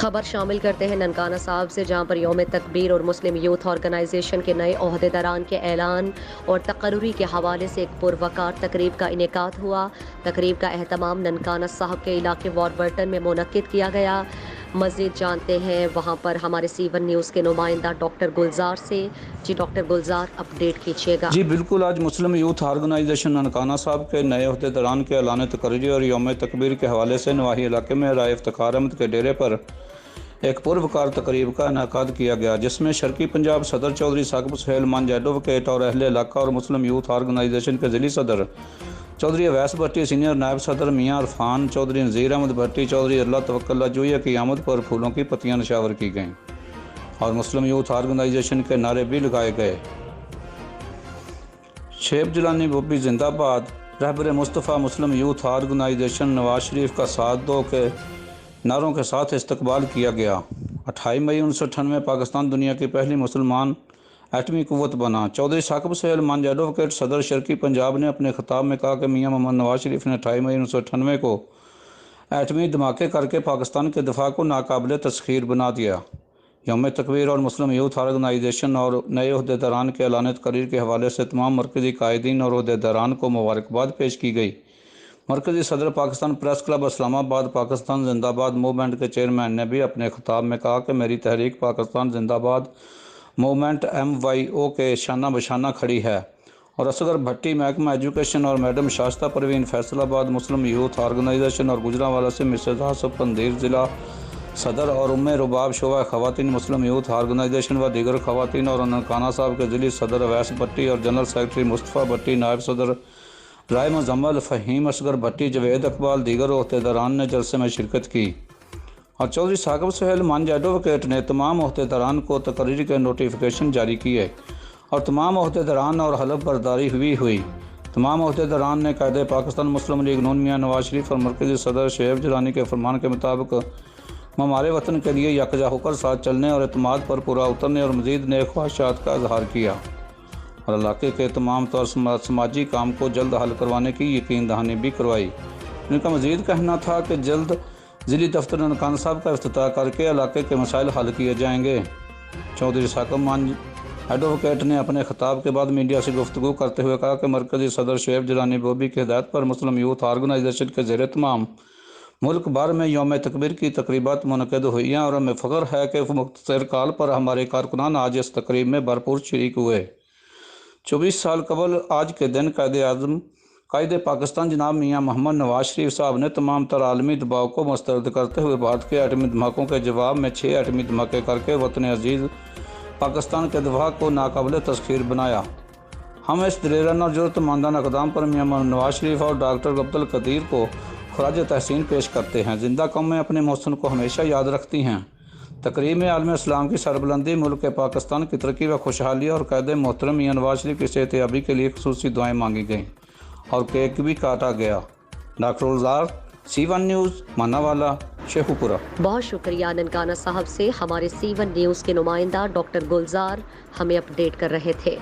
खबर शामिल करते हैं ननकाना साहब से, जहां पर यौम तकबीर और मुस्लिम यूथ ऑर्गेनाइजेशन के नए ओहदेदारान के ऐलान और तकर्री के हवाले से एक पुरवकार तकरीब का इनेकाद हुआ। तकरीब का एहतमाम ननकाना साहब के इलाके वॉरबर्टन में मुनक्किद किया गया। मज़ीद जानते हैं वहां पर हमारे C1 न्यूज़ के नुमाइंदा डॉक्टर गुलजार से। जी डॉक्टर गुलजार, अपडेट कीजिएगा। जी बिल्कुल, आज मुस्लिम यूथ ऑर्गेनाइजेशन ननकाना साहब के नए ओहदेदारान के ऐलान तकरीर और यौम तकबीर के हवाले से नवाही इलाके में राय इफ्तिखार अहमद के डेरे पर एक पुरवकार तकरीब का इनेकाद किया गया, जिसमें शर्की पंजाब सदर चौधरी साकिब सुहेल मंज एडवोकेट और अहले इलाका और मुस्लिम यूथ ऑर्गेनाइजेशन के ज़िली सदर चौधरी अवैस भट्टी, सीनियर नायब सदर मियाँ अरफान चौधरी, नज़ीर अहमद भट्टी चौधरी, अल्लाह तवक्कल जुइया की आमद पर फूलों की पत्तियाँ नशावर की गईं और मुस्लिम यूथ ऑर्गेनाइजेशन के नारे भी लगाए गए। शेब जिलानी बॉबी जिंदाबाद, रहबर मुस्तफ़ा मुस्लिम यूथ ऑर्गेनाइजेशन नवाज शरीफ का साथ दो के नारों के साथ इस्तकबाल किया गया। 28 मई 1998 पाकिस्तान दुनिया की पहली मुसलमान एटमी कुव्वत बना। चौधरी साकिब सुहेल मंज एडवोकेट सदर शर्की पंजाब ने अपने खिताब में कहा कि मियाँ मोहम्मद नवाज शरीफ ने 28 मई 1998 को एटमी धमाके करके पाकिस्तान के दिफा को नाकाबिल तस्खीर बना दिया। यौम तकबीर और मुस्लिम यूथ ऑर्गेनाइजेशन और नए ओहदेदारान के ऐलान तकरीर के हवाले से तमाम मरकज़ी कायदीन और ओहदेदारान को मुबारकबाद पेश की गई। मरकज़ी सदर पाकिस्तान प्रेस क्लब इस्लामाबाद पाकिस्तान जिंदाबाद मूवमेंट के चेयरमैन ने भी अपने खिताब में कहा कि मेरी तहरीक पाकिस्तान जिंदाबाद मूवमेंट MYO के शाना बशाना खड़ी है और असगर भट्टी महकमा एजुकेशन और मैडम शास्ता परवीन फैसलाबाद मुस्लिम यूथ ऑर्गेनाइजेशन और गुजरांवाला से मिसेज आसफ पंदीर ज़िला सदर और उम्मे रुबाब शोबा ख़वातीन मुस्लिम यूथ ऑर्गेनाइजेशन व दीगर ख़वातीन और ननकाना साहब के ज़िली सदर अवैस भट्टी और जनरल सेक्रेटरी मुस्तफ़ा भट्टी, नायब सदर राय मुजम्मल, फ़हीम असगर भट्टी, जवेद इकबाल दीगर ओहदेदारान ने जलसे में शिरकत की और चौधरी साकिब सुहेल मंज एडवोकेट ने तमाम ओहदेदारान को तकरीर के नोटिफिकेशन जारी किए और तमाम ओहदेदारान और हलफ बर्दारी भी हुई। तमाम ओहदेदारान ने कायदे पाकिस्तान मुस्लिम लीग नून मियाँ नवाज शरीफ और मरकज़ी सदर शेब जिलानी के फरमान के मुताबिक हमारे वतन के लिए यकजा होकर साथ चलने और एतमाद पर पूरा उतरने और मज़ीद नेक ख्वाहिशात का इजहार किया और इलाके के तमाम तौर समाजी काम को जल्द हल करवाने की यकीन दहानी भी करवाई। इनका मज़ीद कहना था कि जल्द ज़िली दफ्तर ननकाना साहब का इफ्तिताह करके इलाके के मसाइल हल किए जाएंगे। चौधरी साकिब मंज एडवोकेट ने अपने खिताब के बाद मीडिया से गुफ्तगू करते हुए कहा कि मरकज़ी सदर शेब जिलानी बॉबी की हिदायत पर मुस्लिम यूथ ऑर्गेनाइजेशन के ज़ेर तमाम मुल्क भर में यौम तकबीर की तकरीबात मुनक़िद हुई हैं और हमें फ़ख्र है कि मुख्तसर काल पर हमारे कारकुनान आज इस तकरीब में भरपूर शरीक हुए। 24 साल कबल आज के दिन कायदे पाकिस्तान जनाब मियाँ मोहम्मद नवाज शरीफ साहब ने तमाम तर आलमी दबाव को मुस्तरद करते हुए भारत के एटमी धमाकों के जवाब में 6 एटमी धमाके करके वतन अजीज़ पाकिस्तान के दफा को नाकाबिल तस्खीर बनाया। हम इस दलेराना और ज़रूरतमंदाना इक़दाम पर मियाँ मोहम्मद नवाज शरीफ और डॉक्टर अब्दुल कदीर को खराज तहसीन पेश करते हैं। जिंदा कौमें अपने मौसम को हमेशा याद रखती हैं। तकरीब में आलम इस्लाम की सरबुलंदी, मुल्क पाकिस्तान की तरक्की व खुशहाली और कायदे मोहतरम मियाँ नवाज शरीफ की सेहतयाबी के लिए खुसूसी दुआएँ मांगी गईं और केक भी काटा गया। डॉक्टर गुलजार, C1 न्यूज़, मानावाला, शेखुपुरा। बहुत शुक्रिया ननकाना साहब से। हमारे C1 न्यूज़ के नुमाइंदा डॉक्टर गुलजार हमें अपडेट कर रहे थे।